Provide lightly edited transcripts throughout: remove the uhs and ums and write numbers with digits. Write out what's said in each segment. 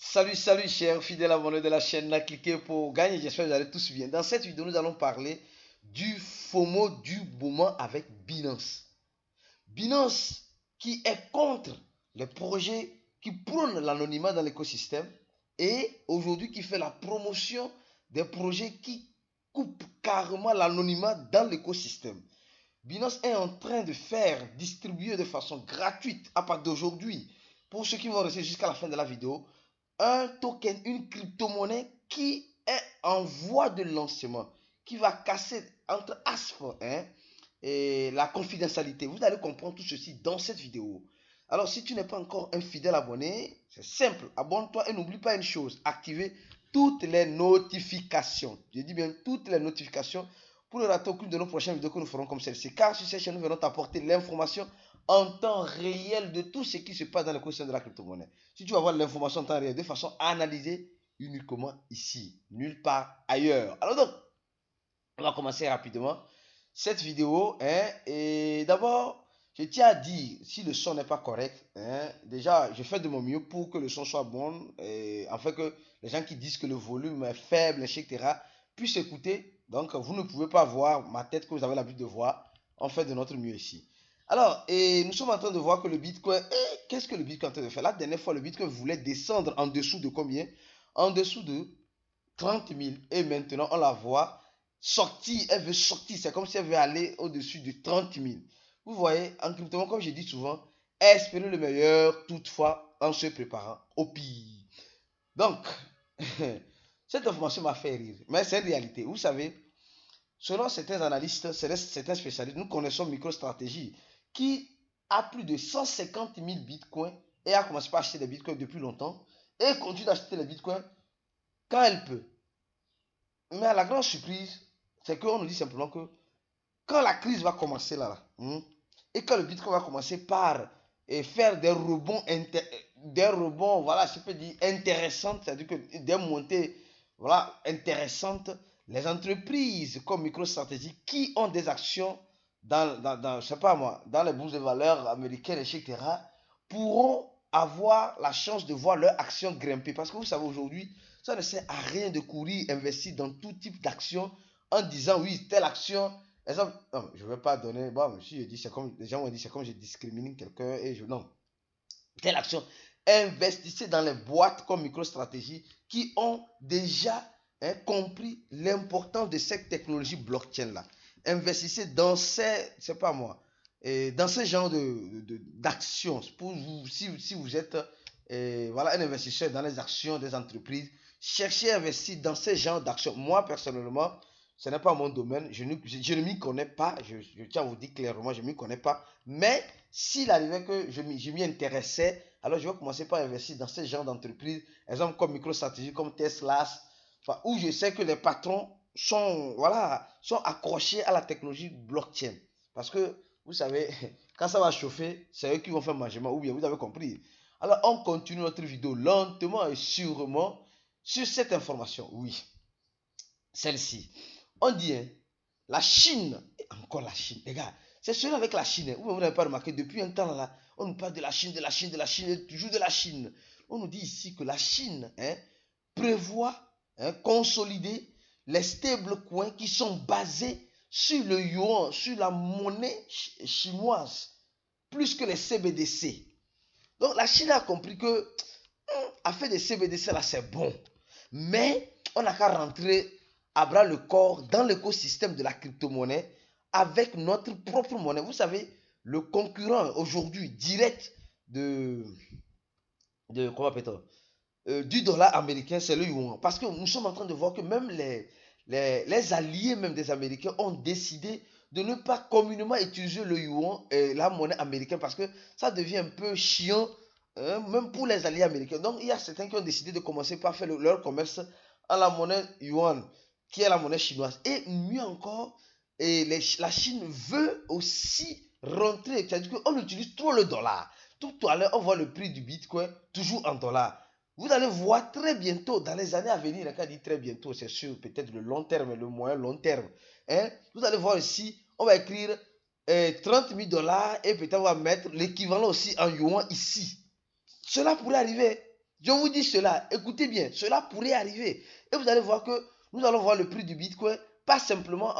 Salut chers fidèles abonnés de la chaîne, là, cliquez pour gagner, j'espère que vous allez tous bien. Dans cette vidéo, nous allons parler du FOMO du moment avec Binance. Binance qui est contre les projets qui prônent l'anonymat dans l'écosystème et aujourd'hui qui fait la promotion des projets qui coupent carrément l'anonymat dans l'écosystème. Binance est en train de faire distribuer de façon gratuite à partir d'aujourd'hui, pour ceux qui vont rester jusqu'à la fin de la vidéo, un token, une crypto-monnaie qui est en voie de lancement, qui va casser entre astres et la confidentialité. Vous allez comprendre tout ceci dans cette vidéo. Alors, si tu n'es pas encore un fidèle abonné, c'est simple, abonne-toi et n'oublie pas une chose, activer toutes les notifications. Je dis bien toutes les notifications pour ne rater aucune de nos prochaines vidéos que nous ferons comme celle-ci. Car sur cette chaîne, nous venons t'apporter l'information en temps réel de tout ce qui se passe dans l'écosystème de la crypto-monnaie. Si tu veux avoir l'information en temps réel de façon analysée, uniquement ici, nulle part ailleurs. Alors donc, on va commencer rapidement cette vidéo. Et d'abord, je tiens à dire, si le son n'est pas correct, déjà, je fais de mon mieux pour que le son soit bon, afin que les gens qui disent que le volume est faible, etc., puissent écouter. Donc, vous ne pouvez pas voir ma tête que vous avez l'habitude de voir. On fait de notre mieux ici. Alors, nous sommes en train de voir que le Bitcoin, qu'est-ce que le Bitcoin est en train de faire? La dernière fois, le Bitcoin voulait descendre en dessous de combien? En dessous de 30 000. Et maintenant, on la voit sortir, elle veut sortir. C'est comme si elle veut aller au-dessus de 30 000. Vous voyez, en crypto, comme je dis souvent, espérez le meilleur toutefois en se préparant au pire. Donc, cette information m'a fait rire. Mais c'est une réalité. Vous savez, selon certains analystes, certains spécialistes, nous connaissons MicroStrategy qui a plus de 150 000 bitcoins et a commencé par acheter des bitcoins depuis longtemps et continue d'acheter les bitcoins quand elle peut. Mais à la grande surprise, c'est qu'on nous dit simplement que quand la crise va commencer là, et quand le bitcoin va commencer par faire des rebonds, voilà, je peux dire intéressantes, c'est-à-dire que des montées, voilà, intéressantes, les entreprises comme MicroStrategy qui ont des actions je sais pas moi, dans les bourses de valeur américaines, etc., pourront avoir la chance de voir leur action grimper. Parce que vous savez, aujourd'hui, ça ne sert à rien de courir, investir dans tout type d'action en disant oui, telle action. Exemple, non, je ne vais pas donner. Bon, si je dis, c'est comme. Les gens vont dire, c'est comme je discrimine quelqu'un et je. Non. Telle action. Investissez dans les boîtes comme MicroStrategy qui ont déjà compris l'importance de cette technologie blockchain là. Investissez dans ces. C'est pas moi. Dans ce genre d'actions. Pour vous, si vous êtes voilà, un investisseur dans les actions des entreprises, cherchez à investir dans ce genre d'actions. Moi, personnellement, ce n'est pas mon domaine. Je ne m'y connais pas. Je tiens à vous dire clairement, je ne m'y connais pas. Mais s'il arrivait que je m'y intéressais, alors je vais commencer par investir dans ce genre d'entreprise. Exemple comme MicroStrategy, comme Tesla, enfin, où je sais que les patrons sont, voilà, sont accrochés à la technologie blockchain. Parce que, vous savez, quand ça va chauffer, c'est eux qui vont faire mangement. Ou bien, vous avez compris. Alors, on continue notre vidéo lentement et sûrement sur cette information. Oui, celle-ci. On dit, la Chine, et encore la Chine, les gars, c'est celui avec la Chine. Vous n'avez pas remarqué, depuis un temps là, on nous parle de la Chine, de la Chine, de la Chine, et toujours de la Chine. On nous dit ici que la Chine prévoit consolider les stablecoins qui sont basés sur le yuan, sur la monnaie chinoise, plus que les CBDC. Donc la Chine a compris que affaire des CBDC là, c'est bon. Mais on n'a qu'à rentrer à bras le corps dans l'écosystème de la crypto-monnaie avec notre propre monnaie. Vous savez, le concurrent aujourd'hui direct comment appelle-t-on, du dollar américain, c'est le yuan. Parce que nous sommes en train de voir que même les alliés même des Américains ont décidé de ne pas communément utiliser le yuan et la monnaie américaine parce que ça devient un peu chiant, même pour les alliés américains. Donc il y a certains qui ont décidé de commencer par faire leur commerce en la monnaie yuan, qui est la monnaie chinoise. Et mieux encore, la Chine veut aussi rentrer, c'est-à-dire qu'on utilise trop le dollar. Tout à l'heure, on voit le prix du Bitcoin toujours en dollars. Vous allez voir très bientôt, dans les années à venir, quand on dit très bientôt, c'est sûr, peut-être le long terme, le moyen long terme. Vous allez voir ici, on va écrire 30 000 dollars et peut-être on va mettre l'équivalent aussi en yuan ici. Cela pourrait arriver. Je vous dis cela, écoutez bien, cela pourrait arriver. Et vous allez voir que nous allons voir le prix du Bitcoin, pas simplement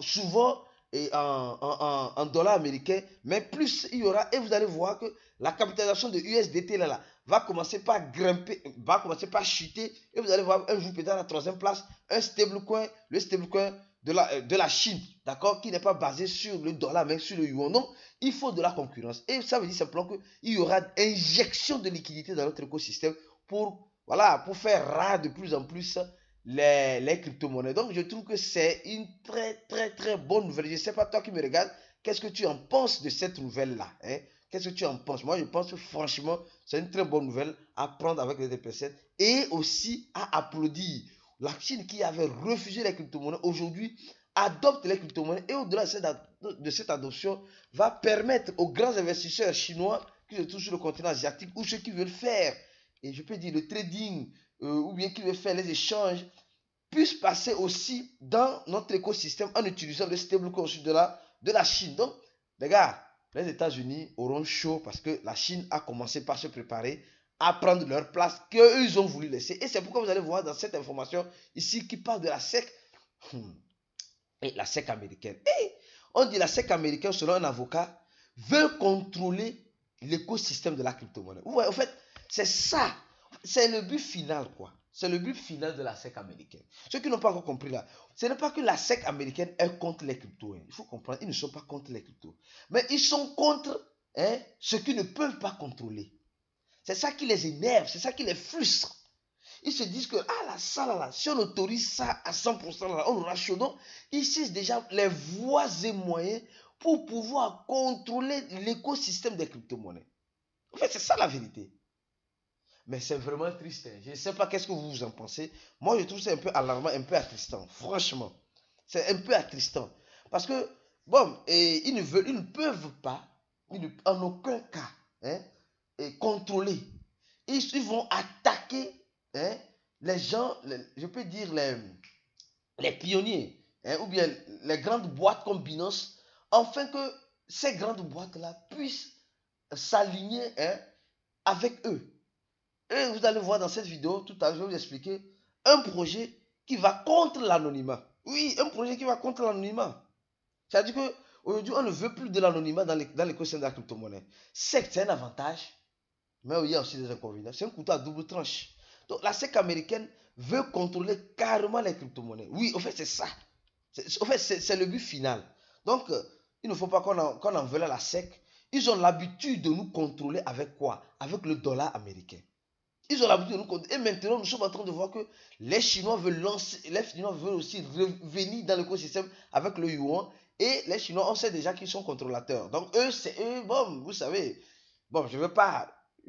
souvent et en dollars américains, mais plus il y aura, et vous allez voir que la capitalisation de USDT là, va commencer par grimper, va commencer par chuter, et vous allez voir un jour peut-être à la troisième place, un stablecoin, le stablecoin de la Chine, d'accord, qui n'est pas basé sur le dollar, mais sur le yuan. Donc, il faut de la concurrence. Et ça veut dire simplement qu'il y aura injection de liquidité dans notre écosystème pour, voilà, pour faire rare de plus en plus les crypto-monnaies. Donc, je trouve que c'est une très, très, très bonne nouvelle. Je ne sais pas, toi qui me regardes, qu'est-ce que tu en penses de cette nouvelle-là, hein? Qu'est-ce que tu en penses? Moi, je pense que franchement, c'est une très bonne nouvelle à prendre avec les DP7 et aussi à applaudir. La Chine qui avait refusé les crypto-monnaies, aujourd'hui, adopte les crypto-monnaies et au-delà de cette adoption, va permettre aux grands investisseurs chinois qui se trouvent sur le continent asiatique ou ceux qui veulent faire, et je peux dire le trading, ou bien qui veulent faire les échanges, puissent passer aussi dans notre écosystème en utilisant le stablecoin de la Chine. Donc, les gars, les États-Unis auront chaud parce que la Chine a commencé par se préparer à prendre leur place qu'ils ont voulu laisser. Et c'est pourquoi vous allez voir dans cette information ici qui parle de la SEC. Et la SEC américaine. Et on dit la SEC américaine, selon un avocat, veut contrôler l'écosystème de la crypto-monnaie. Vous voyez, en fait, c'est ça. C'est le but final, quoi. C'est le but final de la SEC américaine. Ceux qui n'ont pas encore compris là, ce n'est pas que la SEC américaine est contre les cryptos. Hein. Il faut comprendre, ils ne sont pas contre les cryptos. Mais ils sont contre ce qu'ils ne peuvent pas contrôler. C'est ça qui les énerve, c'est ça qui les frustre. Ils se disent que, ah là, ça là, si on autorise ça à 100%, là, on aura chaud. Donc, ils cherchent déjà les voies et moyens pour pouvoir contrôler l'écosystème des crypto-monnaies. En fait, c'est ça la vérité. Mais c'est vraiment triste. Hein. Je ne sais pas qu'est-ce que vous en pensez. Moi, je trouve ça un peu alarmant, un peu attristant. Franchement. C'est un peu attristant. Parce que, bon, ils ne peuvent pas, en aucun cas, hein, contrôler. Ils vont attaquer les gens, je peux dire les pionniers, ou bien les grandes boîtes comme Binance, afin que ces grandes boîtes-là puissent s'aligner avec eux. Et vous allez voir dans cette vidéo, tout à l'heure, je vais vous expliquer un projet qui va contre l'anonymat. Oui, un projet qui va contre l'anonymat. C'est-à-dire qu'aujourd'hui, on ne veut plus de l'anonymat dans l'écosystème de la crypto-monnaie. C'est un avantage, mais il y a aussi des inconvénients. C'est un couteau à double tranche. Donc la SEC américaine veut contrôler carrément les crypto-monnaies. Oui, en fait, c'est ça. En fait, c'est le but final. Donc, il ne faut pas qu'on en veuille à la SEC. Ils ont l'habitude de nous contrôler avec quoi? Avec le dollar américain. Ils ont l'habitude de nous contrôler. Et maintenant, nous sommes en train de voir que les Chinois veulent aussi revenir dans l'écosystème avec le yuan. Et les Chinois, on sait déjà qu'ils sont contrôlateurs. Donc, eux, c'est eux, bon, vous savez. Bon, je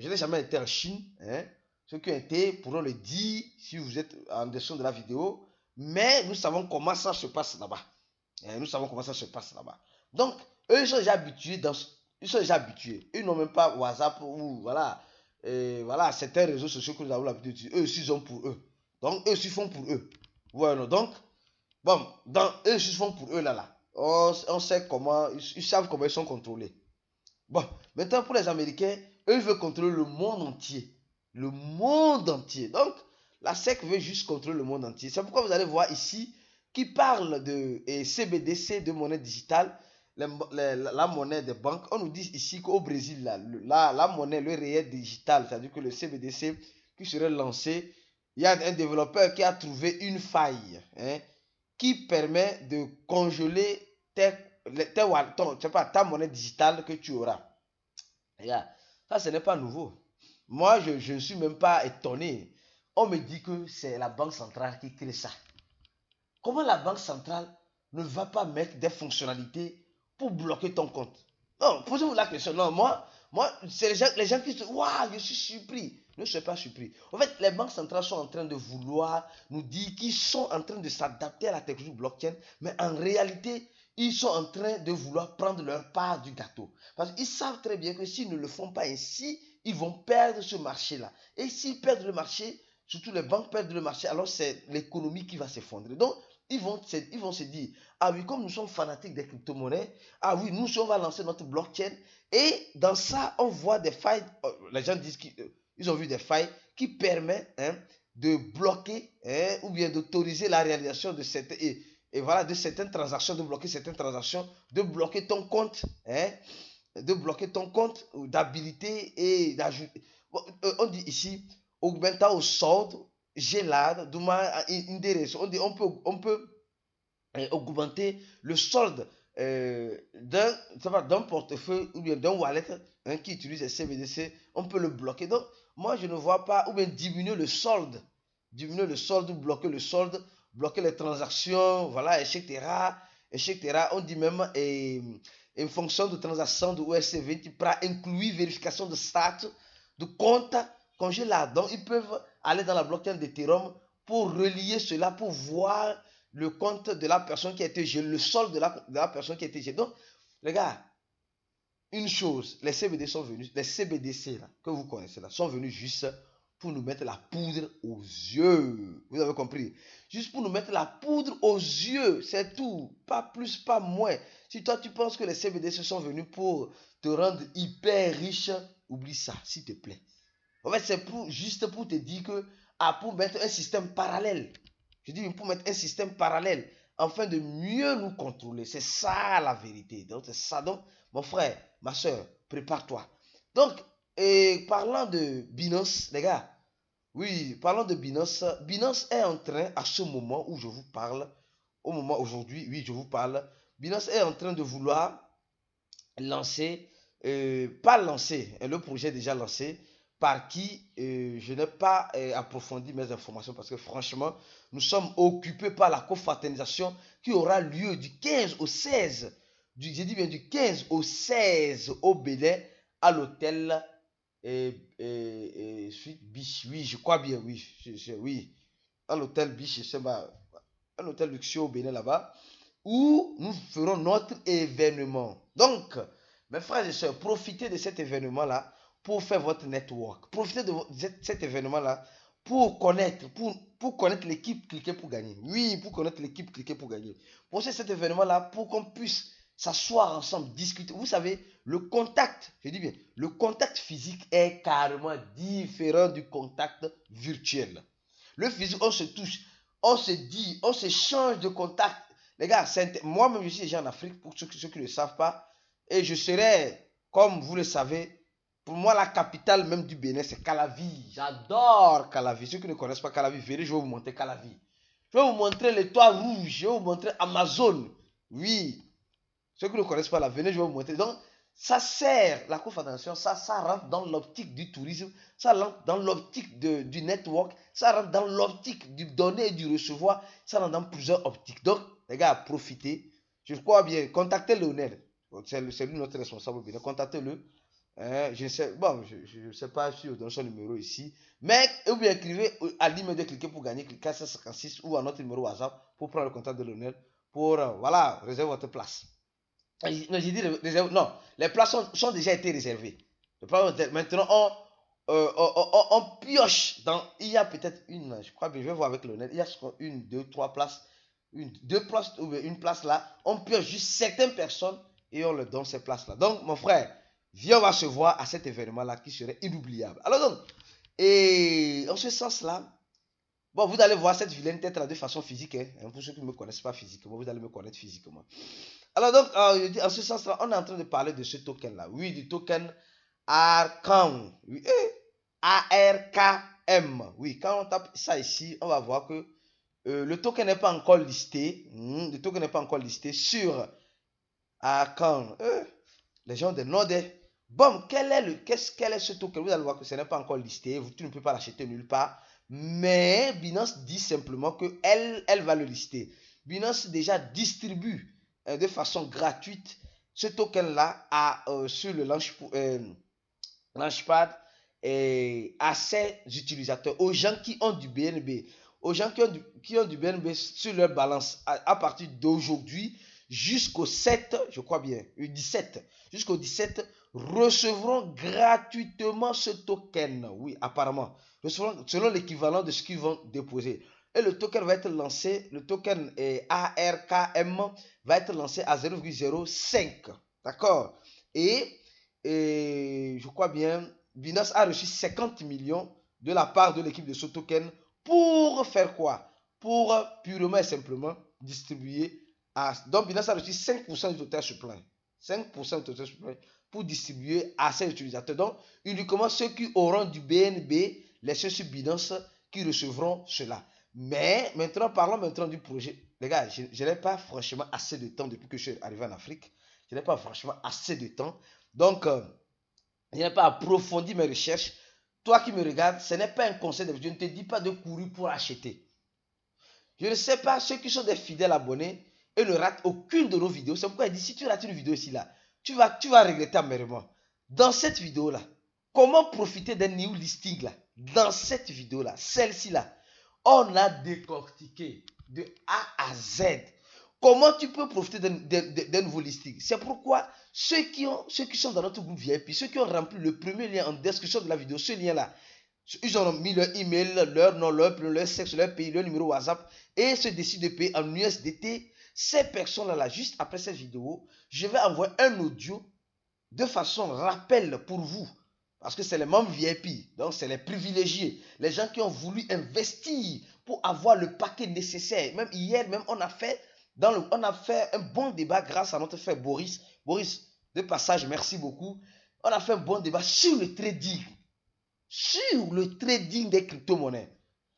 n'ai jamais été en Chine. Hein. Ceux qui ont été pourront le dire si vous êtes en dessus de la vidéo. Mais nous savons comment ça se passe là-bas. Nous savons comment ça se passe là-bas. Donc, eux, ils sont déjà habitués. Ils sont déjà habitués. Ils n'ont même pas WhatsApp ou voilà. Voilà, certains réseaux sociaux que nous avons l'habitude d'utiliser. Eux aussi, ils ont pour eux. Donc, eux aussi font pour eux. Voilà. Donc, bon, eux aussi font pour eux là. On sait comment, ils savent comment ils sont contrôlés. Bon, maintenant pour les Américains, eux ils veulent contrôler le monde entier. Le monde entier. Donc, la SEC veut juste contrôler le monde entier. C'est pourquoi vous allez voir ici qui parle de CBDC, de monnaie digitale, la monnaie des banques. On nous dit ici qu'au Brésil, la monnaie, le réel digital, c'est-à-dire que le CBDC qui serait lancé, il y a un développeur qui a trouvé une faille qui permet de congeler ta monnaie digitale que tu auras. Regarde, ça ce n'est pas nouveau. Moi, je ne suis même pas étonné. On me dit que c'est la banque centrale qui crée ça. Comment la banque centrale ne va pas mettre des fonctionnalités pour bloquer ton compte? Non, posez-vous la question. Non, moi c'est les gens qui se disent, waouh, je suis surpris. Ne soyez pas surpris. En fait, les banques centrales sont en train de vouloir nous dire qu'ils sont en train de s'adapter à la technologie blockchain, mais en réalité, ils sont en train de vouloir prendre leur part du gâteau. Parce qu'ils savent très bien que s'ils ne le font pas ainsi, ils vont perdre ce marché-là. Et s'ils perdent le marché, surtout les banques perdent le marché, alors c'est l'économie qui va s'effondrer. Donc, ils vont se dire, ah oui, comme nous sommes fanatiques des crypto-monnaies, ah oui, nous, on va lancer notre blockchain. Et dans ça, on voit des failles. Les gens disent qu'ils ont vu des failles qui permet de bloquer ou bien d'autoriser la réalisation de certaines, et voilà, de certaines transactions, de bloquer certaines transactions, de bloquer ton compte, de bloquer ton compte d'habilité et d'ajouter. On dit ici, augmenta au solde, gelado, duma endereço. On peut augmenter le solde d'un portefeuille ou bien d'un wallet qui utilise les CBDC, on peut le bloquer. Donc, moi, je ne vois pas, ou bien diminuer le solde, ou bloquer les transactions, voilà, etc. etc. On dit même, em função de transação do USC20 para incluir vérification de status de compte congelado. Donc, ils peuvent aller dans la blockchain d'Ethereum pour relier cela, pour voir le compte de la personne qui a été gelée, le solde de la personne qui a été gelée. Donc, les gars, une chose, les CBD sont venus, les CBDC là, que vous connaissez là, sont venus juste pour nous mettre la poudre aux yeux. Vous avez compris? Juste pour nous mettre la poudre aux yeux, c'est tout. Pas plus, pas moins. Si toi tu penses que les CBDC sont venus pour te rendre hyper riche, oublie ça, s'il te plaît. En fait, c'est juste pour te dire que, pour mettre un système parallèle. Je dis pour mettre un système parallèle afin de mieux nous contrôler. C'est ça la vérité. Donc, c'est ça. Donc, mon frère, ma soeur, prépare-toi. Donc, parlant de Binance, les gars, oui, parlant de Binance, Binance est en train, à ce moment où je vous parle, au moment aujourd'hui, oui, je vous parle, Binance est en train de vouloir lancer, pas lancer, le projet est déjà lancé, par qui je n'ai pas approfondi mes informations parce que franchement, nous sommes occupés par la confraternisation qui aura lieu du 15 au 16, j'ai dit bien du 15 au 16 au Bénin à l'hôtel Suite Biche. Oui, je crois bien, oui, oui, à l'hôtel Biche, c'est un hôtel luxueux au Bénin là-bas où nous ferons notre événement. Donc, mes frères et sœurs, profitez de cet événement-là pour faire votre network. Profitez de cet événement-là pour connaître l'équipe Cliquez pour gagner. Oui, pour connaître l'équipe Cliquez pour gagner. Profitez de cet événement-là pour qu'on puisse s'asseoir ensemble, discuter. Vous savez, le contact, je dis bien, le contact physique est carrément différent du contact virtuel. Le physique, on se touche, on se dit, on s'échange de contact. Les gars, moi-même, je suis déjà en Afrique, pour ceux qui ne le savent pas, et je serai, comme vous le savez, pour moi, la capitale même du Bénin, c'est Calavi. J'adore Calavi. Ceux qui ne connaissent pas Calavi, verrez, je vais vous montrer Calavi. Je vais vous montrer les toits rouges, je vais vous montrer Amazon. Oui. Ceux qui ne connaissent pas là, venez, je vais vous montrer. Donc, ça sert, la confédération, ça rentre dans l'optique du tourisme, ça rentre dans l'optique du network, ça rentre dans l'optique du donner et du recevoir, ça rentre dans plusieurs optiques. Donc, les gars, profitez. Je crois bien, contactez Lionel. C'est lui notre responsable. Contactez-le. Je ne sais, bon, je sais pas si je donne son numéro ici. Mais, ou bien écrivez à l'email de cliquer pour gagner, cliquez à 56 ou à notre numéro WhatsApp pour prendre le contact de Lionel pour, voilà, réserver votre place. Non, j'ai dit réserve, non, les places sont déjà été réservées. Maintenant, on pioche dans. Il y a peut-être une, je crois bien, je vais voir avec Lionel. Il y a une, deux, trois places. Deux places, ou une place là. On pioche juste certaines personnes et on leur donne ces places là. Donc, mon frère, viens, on va se voir à cet événement là qui serait inoubliable. Alors, donc, et en ce sens là, bon, vous allez voir cette vilaine tête là de façon physique. Hein, pour ceux qui ne me connaissent pas physiquement, vous allez me connaître physiquement. Alors donc, en ce sens-là, on est en train de parler de ce token-là. Oui, du token ARKM. Oui, ARKM. Oui, quand on tape ça ici, on va voir que le token n'est pas encore listé. Le token n'est pas encore listé sur ARKM. Les gens de Node. Bon, quel est ce token? Vous allez voir que ce n'est pas encore listé. Tu ne peux pas l'acheter nulle part. Mais Binance dit simplement qu'elle va le lister. Binance déjà distribue de façon gratuite ce token là sur le Launchpad à ses utilisateurs, aux gens qui ont du BNB, aux gens qui ont du BNB sur leur balance à partir d'aujourd'hui jusqu'au 7, je crois bien, le 17, jusqu'au 17, recevront gratuitement ce token. Oui, apparemment, recevront selon l'équivalent de ce qu'ils vont déposer. Et le token va être lancé, le token ARKM va être lancé à 0,05. D'accord? Et je crois bien, Binance a reçu 50 millions de la part de l'équipe de ce token pour faire quoi? Pour purement et simplement distribuer à... Donc Binance a reçu 5% du total supply. 5% du total supply pour distribuer à ses utilisateurs. Donc uniquement ceux qui auront du BNB laissés sur Binance qui recevront cela. Mais maintenant, parlons maintenant du projet. Les gars, je n'ai pas franchement assez de temps depuis que je suis arrivé en Afrique. Je n'ai pas franchement assez de temps. Donc, je n'ai pas approfondi mes recherches. Toi qui me regardes, ce n'est pas un conseil. Je ne te dis pas de courir pour acheter. Je ne sais pas ceux qui sont des fidèles abonnés et ne ratent aucune de nos vidéos. C'est pourquoi il dit, si tu rates une vidéo ici, là, tu vas regretter amèrement. Dans cette vidéo-là, comment profiter d'un new listing là? Dans cette vidéo-là, celle-ci là, on a décortiqué de A à Z comment tu peux profiter d'un nouveau listing. C'est pourquoi ceux qui sont dans notre groupe VIP, ceux qui ont rempli le premier lien en description de la vidéo, ce lien-là, ils ont mis leur email, leur nom, leur prénom, leur sexe, leur pays, leur numéro WhatsApp et se décident de payer en USDT. Ces personnes-là, juste après cette vidéo, je vais envoyer un audio de façon rappel pour vous. Parce que c'est les membres VIP, donc c'est les privilégiés, les gens qui ont voulu investir pour avoir le paquet nécessaire. Même hier, on a fait un bon débat grâce à notre frère Boris. Boris, de passage, merci beaucoup. On a fait un bon débat sur le trading. Sur le trading des crypto-monnaies.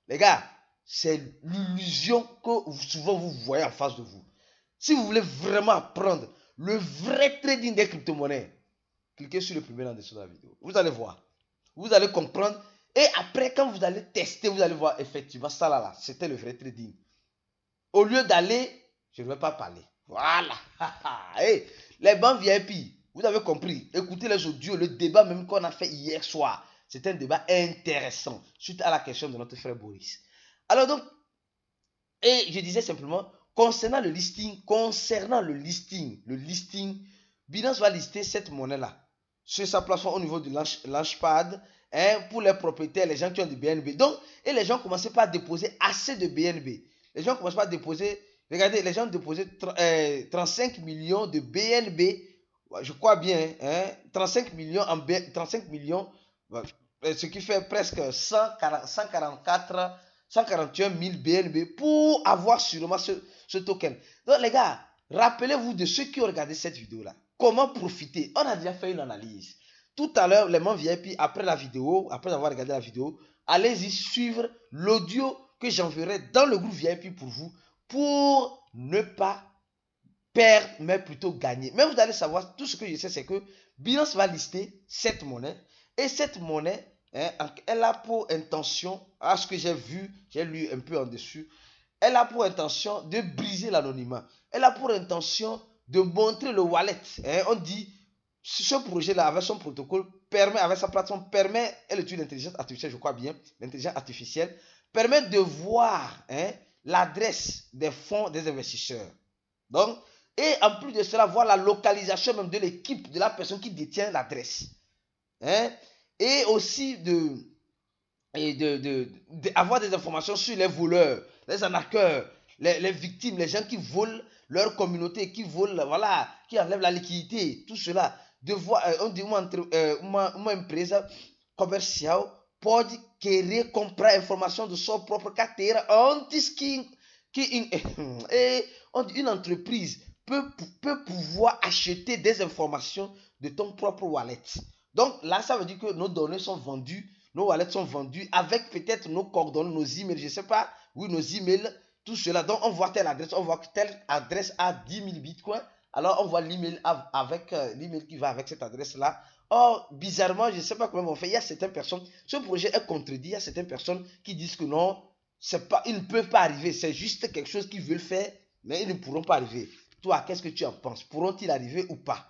Les gars, c'est l'illusion que souvent vous voyez en face de vous. Si vous voulez vraiment apprendre le vrai trading des crypto-monnaies, cliquez sur le premier lien dessous de la vidéo. Vous allez voir. Vous allez comprendre. Et après, quand vous allez tester, vous allez voir effectivement ça là, c'était le vrai trading. Au lieu d'aller, je ne vais pas parler. Voilà. Hey, les banques VIP, vous avez compris. Écoutez les audios, le débat même qu'on a fait hier soir. C'était un débat intéressant suite à la question de notre frère Boris. Alors donc, et je disais simplement, concernant le listing, Binance va lister cette monnaie-là sur sa plateforme au niveau du Launchpad pour les propriétaires, les gens qui ont du BNB. Donc, et les gens commençaient pas à déposer assez de BNB. Les gens commencent pas à déposer, regardez, les gens déposaient 35 millions de BNB, je crois bien, 35 millions, ce qui fait presque 141 000 BNB pour avoir sûrement ce token. Donc les gars, rappelez-vous de ceux qui ont regardé cette vidéo-là. Comment profiter? On a déjà fait une analyse. Tout à l'heure, les membres VIP, après la vidéo, après avoir regardé la vidéo, allez-y suivre l'audio que j'enverrai dans le groupe VIP pour vous, pour ne pas perdre, mais plutôt gagner. Mais vous allez savoir, tout ce que je sais, c'est que Binance va lister cette monnaie. Et cette monnaie, elle a pour intention, à ce que j'ai vu, j'ai lu un peu en dessus, elle a pour intention de briser l'anonymat. Elle a pour intention de montrer le wallet. On dit, ce projet-là, avec son protocole, permet, avec sa plateforme, permet, elle utilise l'intelligence artificielle, je crois bien, l'intelligence artificielle, permet de voir l'adresse des fonds des investisseurs. Donc, et en plus de cela, voir la localisation même de l'équipe, de la personne qui détient l'adresse. Et aussi avoir des informations sur les voleurs, les arnaqueurs, les victimes, les gens qui volent leur communauté, qui volent, voilà, qui enlèvent la liquidité, tout cela. De voir, on dit uma empresa comercial pode querer comprar informação de sua própria carteira antes une entreprise peut pouvoir acheter des informations de ton propre wallet. Donc là, ça veut dire que nos données sont vendues, nos wallets sont vendus avec peut-être nos coordonnées, nos emails, je ne sais pas, oui, nos emails, tout cela. Donc on voit telle adresse, on voit que telle adresse a 10 000 bitcoins. Alors on voit l'email avec l'email qui va avec cette adresse-là. Or, bizarrement, je ne sais pas comment on fait. Il y a certaines personnes, ce projet est contredit. Il y a certaines personnes qui disent que non, ils ne peuvent pas arriver. C'est juste quelque chose qu'ils veulent faire, mais ils ne pourront pas arriver. Toi, qu'est-ce que tu en penses? Pourront-ils arriver ou pas?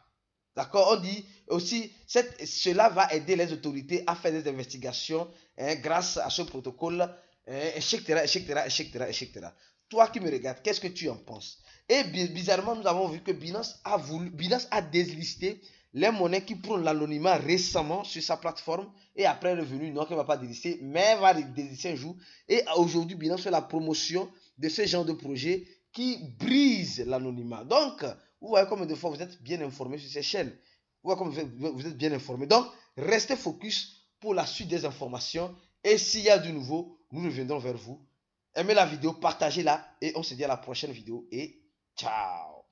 D'accord? On dit aussi, cela va aider les autorités à faire des investigations grâce à ce protocole, etc. Toi qui me regardes, qu'est-ce que tu en penses? Et bizarrement, nous avons vu que Binance a déslisté les monnaies qui prennent l'anonymat récemment sur sa plateforme et après est revenu, non, qu'elle ne va pas délister, mais va délister un jour. Et aujourd'hui, Binance fait la promotion de ce genre de projet qui brise l'anonymat. Donc, vous voyez combien de fois vous êtes bien informé sur ces chaînes. Vous voyez combien vous êtes bien informé. Donc, restez focus pour la suite des informations Et s'il y a du nouveau, nous reviendrons vers vous. Aimez la vidéo, partagez-la et on se dit à la prochaine vidéo et ciao.